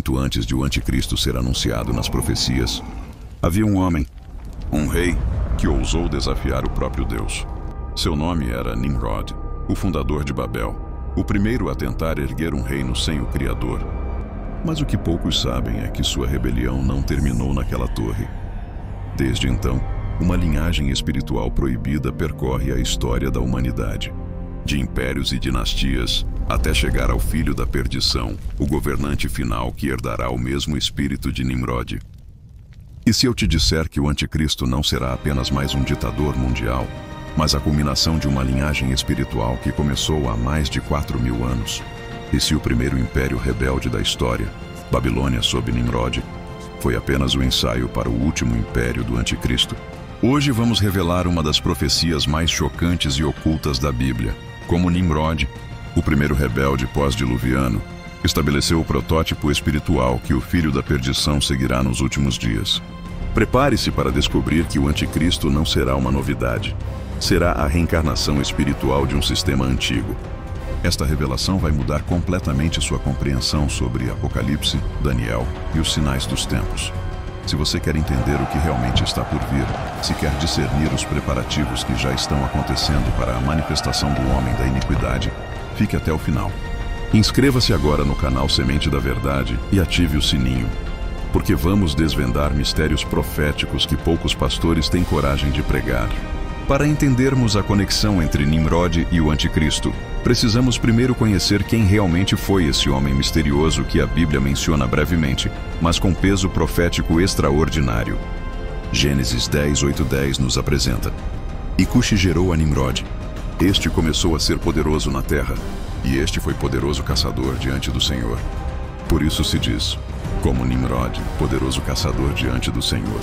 muito antes de o anticristo ser anunciado nas profecias, havia um homem, um rei, que ousou desafiar o próprio Deus. Seu nome era Nimrod, o fundador de Babel, o primeiro a tentar erguer um reino sem o Criador. Mas o que poucos sabem é que sua rebelião não terminou naquela torre. Desde então, uma linhagem espiritual proibida percorre a história da humanidade, de impérios e dinastias, até chegar ao filho da perdição, o governante final que herdará o mesmo espírito de Nimrod. E se eu te disser que o anticristo não será apenas mais um ditador mundial, mas a culminação de uma linhagem espiritual que começou há mais de 4.000 anos? E se o primeiro império rebelde da história, Babilônia sob Nimrod, foi apenas o ensaio para o último império do anticristo? Hoje vamos revelar uma das profecias mais chocantes e ocultas da Bíblia, como Nimrod, o primeiro rebelde pós-diluviano, estabeleceu o protótipo espiritual que o filho da perdição seguirá nos últimos dias. Prepare-se para descobrir que o anticristo não será uma novidade. Será a reencarnação espiritual de um sistema antigo. Esta revelação vai mudar completamente sua compreensão sobre Apocalipse, Daniel e os sinais dos tempos. Se você quer entender o que realmente está por vir, se quer discernir os preparativos que já estão acontecendo para a manifestação do homem da iniquidade, fique até o final. Inscreva-se agora no canal Semente da Verdade e ative o sininho, porque vamos desvendar mistérios proféticos que poucos pastores têm coragem de pregar. Para entendermos a conexão entre Nimrod e o anticristo, precisamos primeiro conhecer quem realmente foi esse homem misterioso que a Bíblia menciona brevemente, mas com peso profético extraordinário. Gênesis 10:8-10 nos apresenta: E Cuxi gerou a Nimrod. Este começou a ser poderoso na terra, e este foi poderoso caçador diante do Senhor. Por isso se diz, como Nimrod, poderoso caçador diante do Senhor.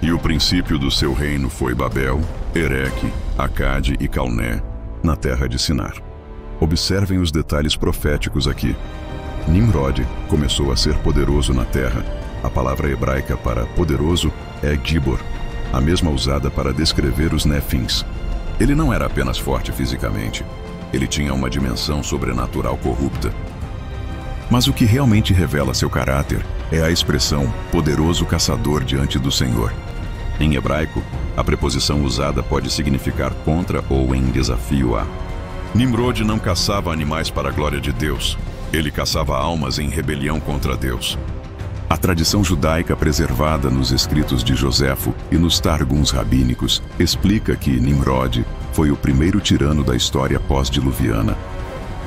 E o princípio do seu reino foi Babel, Ereque, Acade e Calné, na terra de Sinar. Observem os detalhes proféticos aqui. Nimrod começou a ser poderoso na terra. A palavra hebraica para poderoso é Gibor, a mesma usada para descrever os Nefins. Ele não era apenas forte fisicamente, ele tinha uma dimensão sobrenatural corrupta. Mas o que realmente revela seu caráter é a expressão poderoso caçador diante do Senhor. Em hebraico, a preposição usada pode significar contra ou em desafio a. Nimrod não caçava animais para a glória de Deus, ele caçava almas em rebelião contra Deus. A tradição judaica preservada nos escritos de Joséfo e nos Targums rabínicos explica que Nimrod foi o primeiro tirano da história pós-diluviana.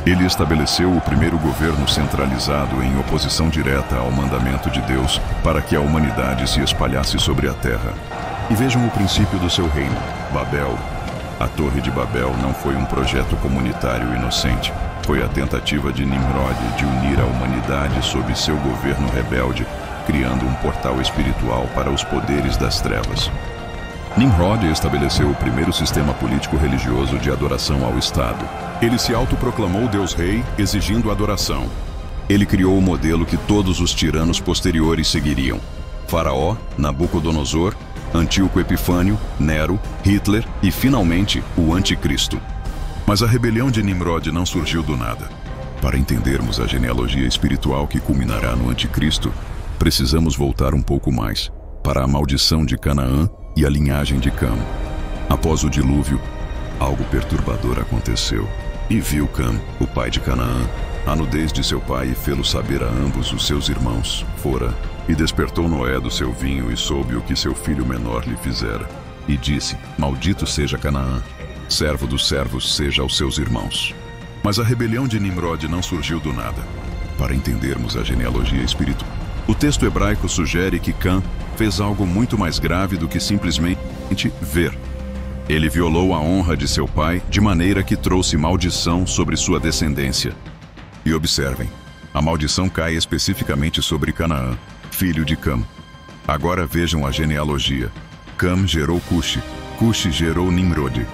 Ele estabeleceu o primeiro governo centralizado em oposição direta ao mandamento de Deus para que a humanidade se espalhasse sobre a terra. E vejam o princípio do seu reino, Babel. A Torre de Babel não foi um projeto comunitário inocente. Foi a tentativa de Nimrod de unir a humanidade sob seu governo rebelde, criando um portal espiritual para os poderes das trevas. Nimrod estabeleceu o primeiro sistema político-religioso de adoração ao Estado. Ele se autoproclamou Deus-Rei, exigindo adoração. Ele criou o modelo que todos os tiranos posteriores seguiriam: Faraó, Nabucodonosor, Antíoco Epifânio, Nero, Hitler e, finalmente, o Anticristo. Mas a rebelião de Nimrod não surgiu do nada. Para entendermos a genealogia espiritual que culminará no Anticristo, precisamos voltar um pouco mais, para a maldição de Canaã e a linhagem de Cam. Após o dilúvio, algo perturbador aconteceu. E viu Cam, o pai de Canaã, a nudez de seu pai e fê-lo saber a ambos os seus irmãos, fora, e despertou Noé do seu vinho e soube o que seu filho menor lhe fizera. E disse: Maldito seja Canaã, servo dos servos seja aos seus irmãos. Mas a rebelião de Nimrod não surgiu do nada. Para entendermos a genealogia espiritual, o texto hebraico sugere que Cam fez algo muito mais grave do que simplesmente ver. Ele violou a honra de seu pai de maneira que trouxe maldição sobre sua descendência. E observem, a maldição cai especificamente sobre Canaã, filho de Cam. Agora vejam a genealogia. Cam gerou Cuxi, Cuxi gerou Nimrod.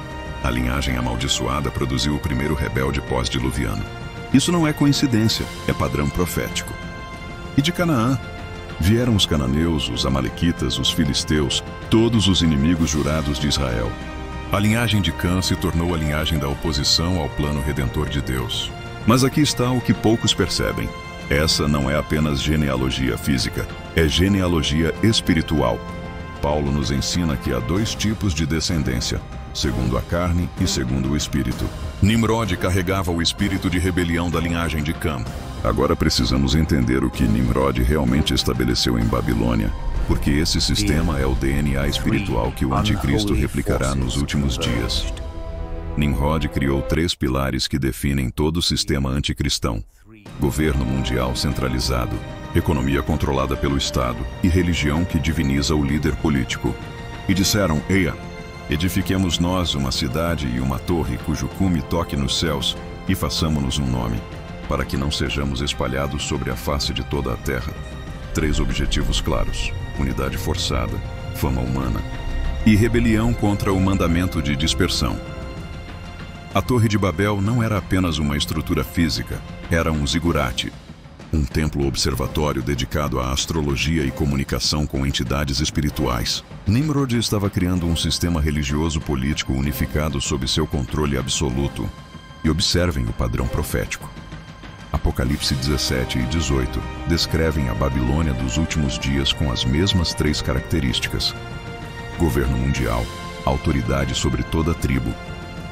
A linhagem amaldiçoada produziu o primeiro rebelde pós-diluviano. Isso não é coincidência, é padrão profético. E de Canaã vieram os cananeus, os amalequitas, os filisteus, todos os inimigos jurados de Israel. A linhagem de Cam se tornou a linhagem da oposição ao plano redentor de Deus. Mas aqui está o que poucos percebem. Essa não é apenas genealogia física, é genealogia espiritual. Paulo nos ensina que há dois tipos de descendência, segundo a carne e segundo o espírito. Nimrod carregava o espírito de rebelião da linhagem de Cam. Agora precisamos entender o que Nimrod realmente estabeleceu em Babilônia, porque esse sistema é o DNA espiritual que o anticristo replicará nos últimos dias. Nimrod criou 3 pilares que definem todo o sistema anticristão: governo mundial centralizado, economia controlada pelo Estado e religião que diviniza o líder político. E disseram: Eia, edifiquemos nós uma cidade e uma torre cujo cume toque nos céus, e façamo-nos um nome, para que não sejamos espalhados sobre a face de toda a terra. 3 objetivos claros: unidade forçada, fama humana e rebelião contra o mandamento de dispersão. A Torre de Babel não era apenas uma estrutura física, era um zigurate, um templo observatório dedicado à astrologia e comunicação com entidades espirituais. Nimrod estava criando um sistema religioso político unificado sob seu controle absoluto. E observem o padrão profético. Apocalipse 17 e 18 descrevem a Babilônia dos últimos dias com as mesmas 3 características: governo mundial, autoridade sobre toda a tribo,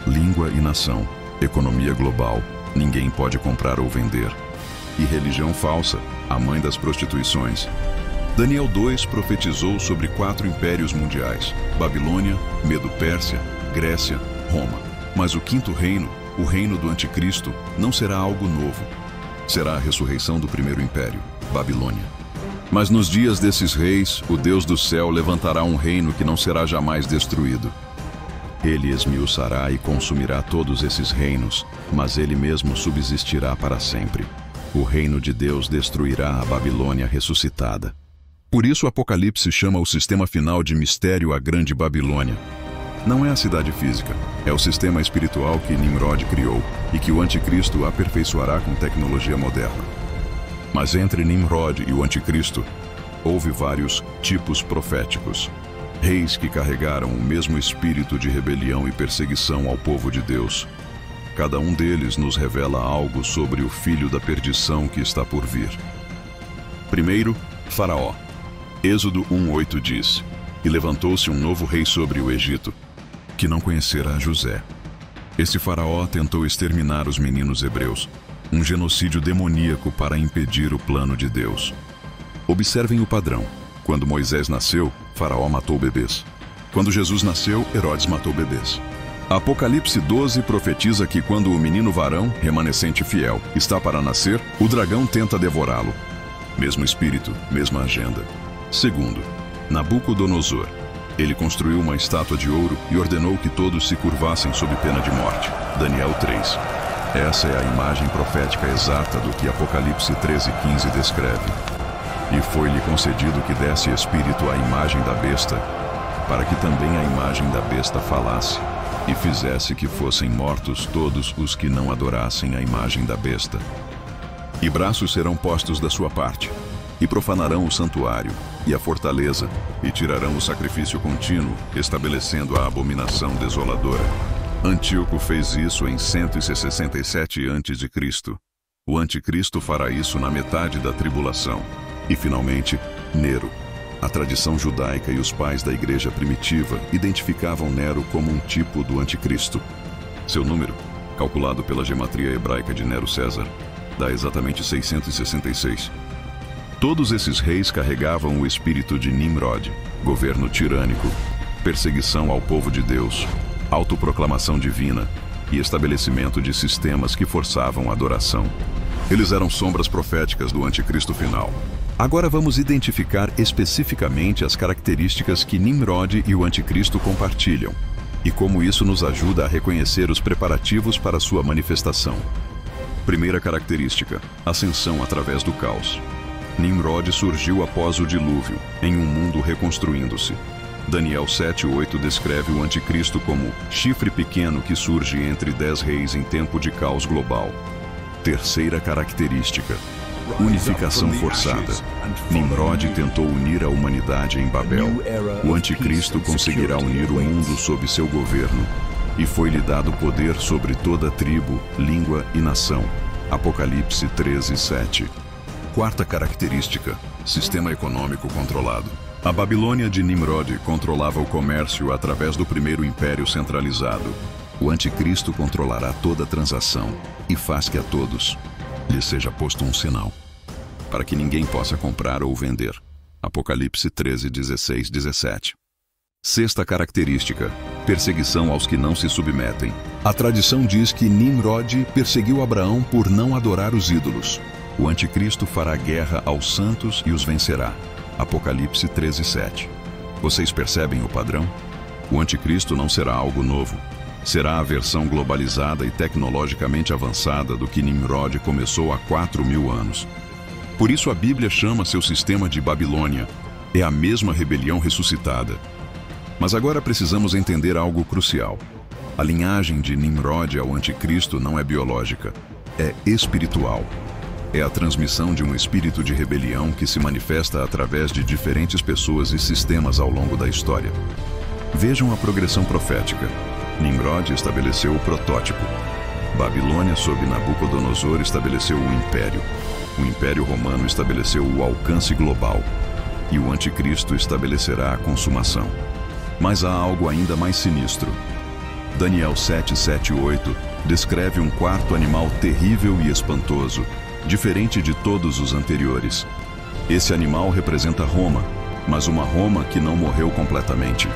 língua e nação, economia global, ninguém pode comprar ou vender, e religião falsa, a mãe das prostituições. Daniel 2 profetizou sobre 4 impérios mundiais: Babilônia, Medo-Pérsia, Grécia, Roma. Mas o 5º reino, o reino do anticristo, não será algo novo. Será a ressurreição do primeiro império, Babilônia. Mas nos dias desses reis, o Deus do céu levantará um reino que não será jamais destruído. Ele esmiuçará e consumirá todos esses reinos, mas ele mesmo subsistirá para sempre. O reino de Deus destruirá a Babilônia ressuscitada. Por isso o Apocalipse chama o sistema final de mistério a Grande Babilônia. Não é a cidade física, é o sistema espiritual que Nimrod criou e que o anticristo aperfeiçoará com tecnologia moderna. Mas entre Nimrod e o anticristo, houve vários tipos proféticos. Reis que carregaram o mesmo espírito de rebelião e perseguição ao povo de Deus. Cada um deles nos revela algo sobre o filho da perdição que está por vir. Primeiro, Faraó. Êxodo 1:8 diz: E levantou-se um novo rei sobre o Egito, que não conhecera José. Esse faraó tentou exterminar os meninos hebreus, um genocídio demoníaco para impedir o plano de Deus. Observem o padrão. Quando Moisés nasceu, Faraó matou bebês. Quando Jesus nasceu, Herodes matou bebês. Apocalipse 12 profetiza que quando o menino varão, remanescente fiel, está para nascer, o dragão tenta devorá-lo. Mesmo espírito, mesma agenda. Segundo, Nabucodonosor. Ele construiu uma estátua de ouro e ordenou que todos se curvassem sob pena de morte. Daniel 3. Essa é a imagem profética exata do que Apocalipse 13:15 descreve. E foi-lhe concedido que desse espírito à imagem da besta, para que também a imagem da besta falasse, e fizesse que fossem mortos todos os que não adorassem a imagem da besta. E braços serão postos da sua parte, e profanarão o santuário e a fortaleza, e tirarão o sacrifício contínuo, estabelecendo a abominação desoladora. Antíoco fez isso em 167 a.C. O anticristo fará isso na metade da tribulação. E, finalmente, Nero. A tradição judaica e os pais da igreja primitiva identificavam Nero como um tipo do anticristo. Seu número, calculado pela gematria hebraica de Nero César, dá exatamente 666. Todos esses reis carregavam o espírito de Nimrod, governo tirânico, perseguição ao povo de Deus, autoproclamação divina e estabelecimento de sistemas que forçavam a adoração. Eles eram sombras proféticas do anticristo final. Agora vamos identificar especificamente as características que Nimrod e o anticristo compartilham, e como isso nos ajuda a reconhecer os preparativos para sua manifestação. Primeira característica: ascensão através do caos. Nimrod surgiu após o dilúvio, em um mundo reconstruindo-se. Daniel 7:8 descreve o anticristo como chifre pequeno que surge entre 10 reis em tempo de caos global. Terceira característica: unificação forçada. Nimrod tentou unir a humanidade em Babel. O anticristo conseguirá unir o mundo sob seu governo, e foi-lhe dado poder sobre toda tribo, língua e nação. Apocalipse 13:7. Quarta característica: sistema econômico controlado. A Babilônia de Nimrod controlava o comércio através do primeiro império centralizado. O anticristo controlará toda transação e faz que a todos lhe seja posto um sinal, para que ninguém possa comprar ou vender. Apocalipse 13, 16, 17. Sexta característica: perseguição aos que não se submetem. A tradição diz que Nimrod perseguiu Abraão por não adorar os ídolos. O anticristo fará guerra aos santos e os vencerá. Apocalipse 13, 7. Vocês percebem o padrão? O anticristo não será algo novo. Será a versão globalizada e tecnologicamente avançada do que Nimrod começou há 4.000 anos. Por isso a Bíblia chama seu sistema de Babilônia. É a mesma rebelião ressuscitada. Mas agora precisamos entender algo crucial. A linhagem de Nimrod ao anticristo não é biológica, é espiritual. É a transmissão de um espírito de rebelião que se manifesta através de diferentes pessoas e sistemas ao longo da história. Vejam a progressão profética. Nimrod estabeleceu o protótipo. Babilônia, sob Nabucodonosor, estabeleceu o império. O Império Romano estabeleceu o alcance global. E o anticristo estabelecerá a consumação. Mas há algo ainda mais sinistro. Daniel 7, 7, 8 descreve um quarto animal terrível e espantoso, diferente de todos os anteriores. Esse animal representa Roma, mas uma Roma que não morreu completamente.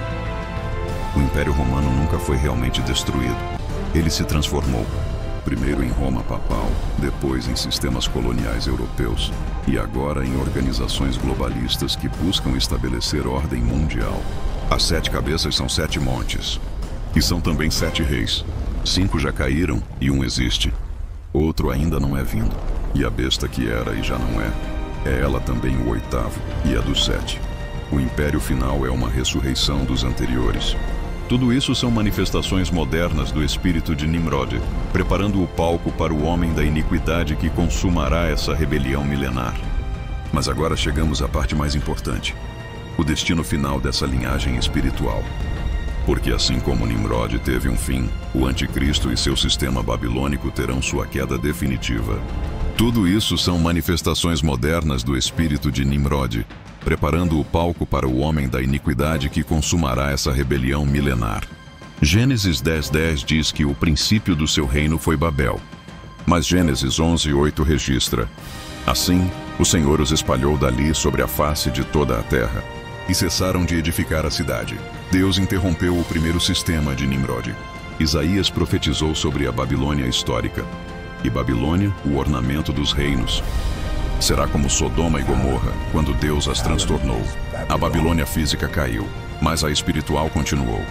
O Império Romano nunca foi realmente destruído. Ele se transformou, primeiro em Roma papal, depois em sistemas coloniais europeus e agora em organizações globalistas que buscam estabelecer ordem mundial. As 7 cabeças são 7 montes, e são também 7 reis. 5 já caíram e 1 existe. Outro ainda não é vindo. E a besta que era e já não é ela também o 8º, e é dos 7. O império final é uma ressurreição dos anteriores. Tudo isso são manifestações modernas do espírito de Nimrod, preparando o palco para o homem da iniquidade que consumará essa rebelião milenar. Mas agora chegamos à parte mais importante: o destino final dessa linhagem espiritual. Porque assim como Nimrod teve um fim, o anticristo e seu sistema babilônico terão sua queda definitiva. Tudo isso são manifestações modernas do espírito de Nimrod, preparando o palco para o homem da iniquidade que consumará essa rebelião milenar. Gênesis 10:10 diz que o princípio do seu reino foi Babel. Mas Gênesis 11:8 registra: assim, o Senhor os espalhou dali sobre a face de toda a terra, e cessaram de edificar a cidade. Deus interrompeu o primeiro sistema de Nimrod. Isaías profetizou sobre a Babilônia histórica. E Babilônia, o ornamento dos reinos. Será como Sodoma e Gomorra, quando Deus as transtornou. A Babilônia física caiu, mas a espiritual continuou.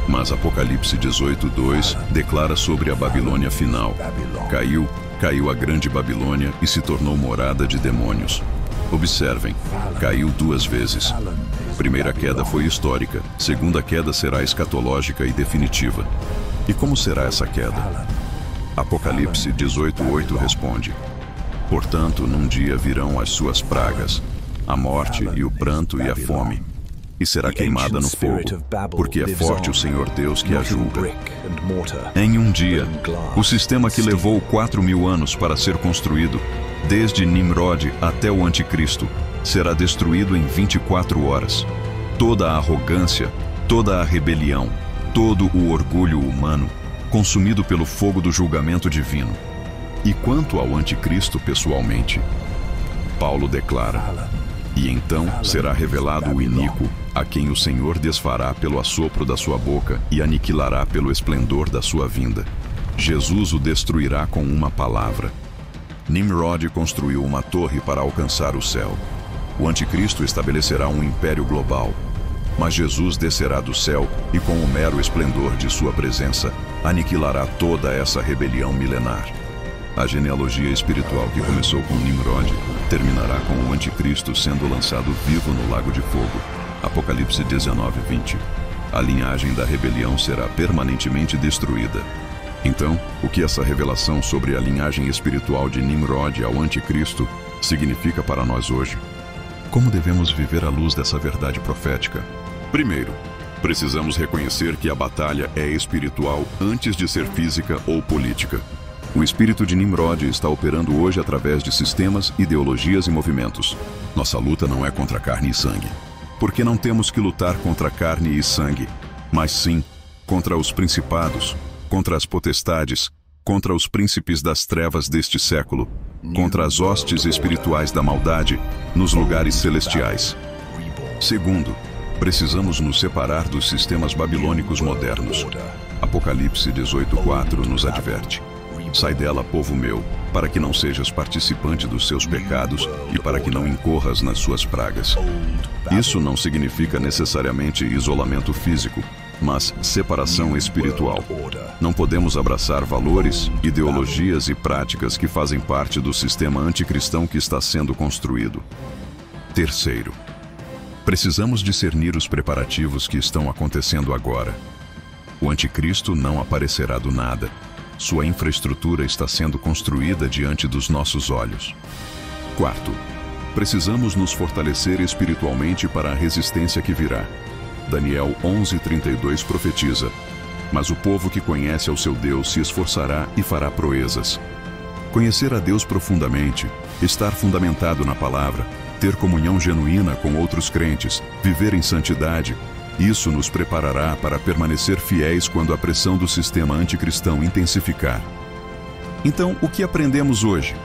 Mas Apocalipse 18:2 declara sobre a Babilônia final. Caiu a grande Babilônia e se tornou morada de demônios. Observem, caiu 2 vezes. Primeira queda foi histórica, segunda queda será escatológica e definitiva. E como será essa queda? Apocalipse 18:8 responde: portanto, num dia virão as suas pragas, a morte e o pranto e a fome, e será queimada no fogo, porque é forte o Senhor Deus que a julga. Em um dia, o sistema que levou 4.000 anos para ser construído, desde Nimrod até o anticristo, será destruído em 24 horas. Toda a arrogância, toda a rebelião, todo o orgulho humano, consumido pelo fogo do julgamento divino. E quanto ao anticristo pessoalmente, Paulo declara: e então será revelado o iníquo, a quem o Senhor desfará pelo assopro da sua boca e aniquilará pelo esplendor da sua vinda. Jesus o destruirá com uma palavra. Nimrod construiu uma torre para alcançar o céu. O anticristo estabelecerá um império global. Mas Jesus descerá do céu e, com o mero esplendor de sua presença, aniquilará toda essa rebelião milenar. A genealogia espiritual que começou com Nimrod terminará com o anticristo sendo lançado vivo no lago de fogo. Apocalipse 19:20. A linhagem da rebelião será permanentemente destruída. Então, o que essa revelação sobre a linhagem espiritual de Nimrod ao anticristo significa para nós hoje? Como devemos viver à luz dessa verdade profética? Primeiro, precisamos reconhecer que a batalha é espiritual antes de ser física ou política. O espírito de Nimrod está operando hoje através de sistemas, ideologias e movimentos. Nossa luta não é contra carne e sangue, porque não temos que lutar contra carne e sangue, mas sim contra os principados, contra as potestades, contra os príncipes das trevas deste século, contra as hostes espirituais da maldade nos lugares celestiais. Segundo, precisamos nos separar dos sistemas babilônicos modernos. Apocalipse 18:4 nos adverte: sai dela, povo meu, para que não sejas participante dos seus pecados e para que não incorras nas suas pragas. Isso não significa necessariamente isolamento físico, mas separação espiritual. Não podemos abraçar valores, ideologias e práticas que fazem parte do sistema anticristão que está sendo construído. Terceiro, precisamos discernir os preparativos que estão acontecendo agora. O anticristo não aparecerá do nada. Sua infraestrutura está sendo construída diante dos nossos olhos. Quarto, precisamos nos fortalecer espiritualmente para a resistência que virá. Daniel 11:32 profetiza: mas o povo que conhece ao seu Deus se esforçará e fará proezas. Conhecer a Deus profundamente, estar fundamentado na palavra, ter comunhão genuína com outros crentes, viver em santidade, isso nos preparará para permanecer fiéis quando a pressão do sistema anticristão intensificar. Então, o que aprendemos hoje?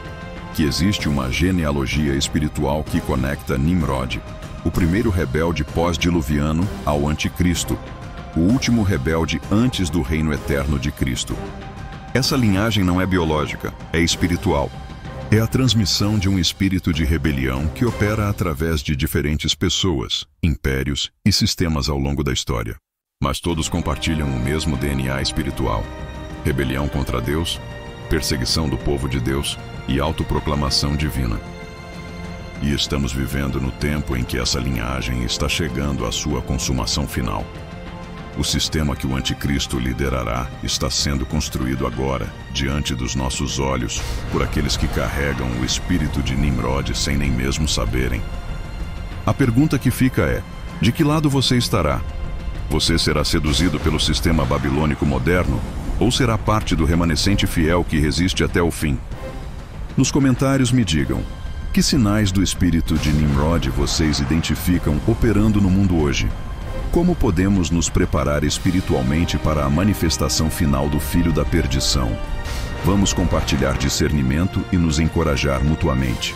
Que existe uma genealogia espiritual que conecta Nimrod, o primeiro rebelde pós-diluviano, ao anticristo, o último rebelde antes do reino eterno de Cristo. Essa linhagem não é biológica, é espiritual. É a transmissão de um espírito de rebelião que opera através de diferentes pessoas, impérios e sistemas ao longo da história. Mas todos compartilham o mesmo DNA espiritual: rebelião contra Deus, perseguição do povo de Deus e autoproclamação divina. E estamos vivendo no tempo em que essa linhagem está chegando à sua consumação final. O sistema que o anticristo liderará está sendo construído agora, diante dos nossos olhos, por aqueles que carregam o espírito de Nimrod sem nem mesmo saberem. A pergunta que fica é: de que lado você estará? Você será seduzido pelo sistema babilônico moderno ou será parte do remanescente fiel que resiste até o fim? Nos comentários me digam: que sinais do espírito de Nimrod vocês identificam operando no mundo hoje? Como podemos nos preparar espiritualmente para a manifestação final do Filho da Perdição? Vamos compartilhar discernimento e nos encorajar mutuamente.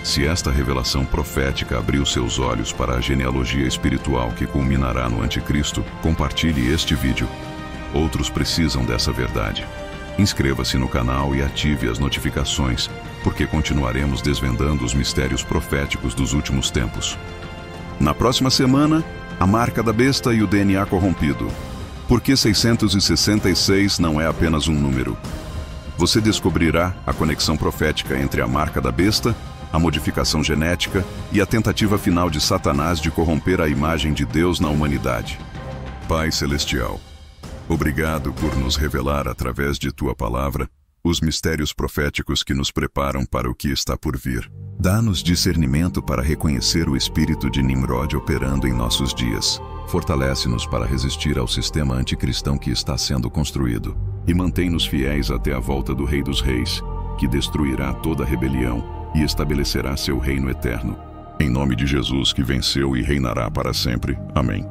Se esta revelação profética abriu seus olhos para a genealogia espiritual que culminará no Anticristo, compartilhe este vídeo. Outros precisam dessa verdade. Inscreva-se no canal e ative as notificações, porque continuaremos desvendando os mistérios proféticos dos últimos tempos. Na próxima semana, a marca da besta e o DNA corrompido. Por que 666 não é apenas um número? Você descobrirá a conexão profética entre a marca da besta, a modificação genética e a tentativa final de Satanás de corromper a imagem de Deus na humanidade. Pai Celestial, obrigado por nos revelar através de Tua palavra os mistérios proféticos que nos preparam para o que está por vir. Dá-nos discernimento para reconhecer o espírito de Nimrod operando em nossos dias. Fortalece-nos para resistir ao sistema anticristão que está sendo construído. E mantém-nos fiéis até a volta do Rei dos Reis, que destruirá toda rebelião e estabelecerá seu reino eterno. Em nome de Jesus, que venceu e reinará para sempre. Amém.